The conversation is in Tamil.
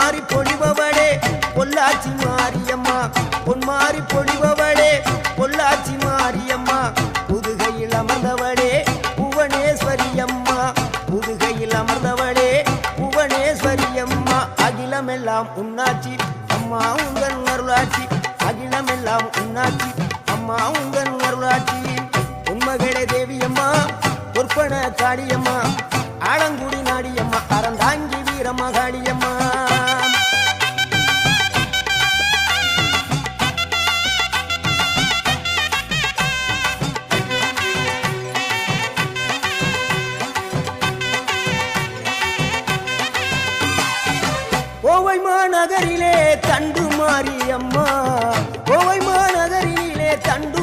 பொன்மாரி பொழிபவளே பொள்ளாச்சி மாரியம்மா பொன்மாரி பொழிபவளே பொள்ளாச்சி மாரியம்மா புதுகையில் அமர்ந்தவளே புவனேஸ்வரியம்மா புதுகையில் அமர்ந்தவளே புவனேஸ்வரியம்மா அகிலமெல்லாம் உன்னாட்சி அம்மா உங்கள் அருளாட்சி அகிலமெல்லாம் உன்னாட்சி அம்மா உங்கள் அருளாட்சி உண்மகளே தேவியம்மா பொற்பன காளியம்மா ஆலங்குடி நாடியம்மா அறந்தாங்கி வீரம்மா காளியம்மா கோவை மாநகரிலே தண்டு மாரியம்மா கோவை மாநகரிலே தண்டு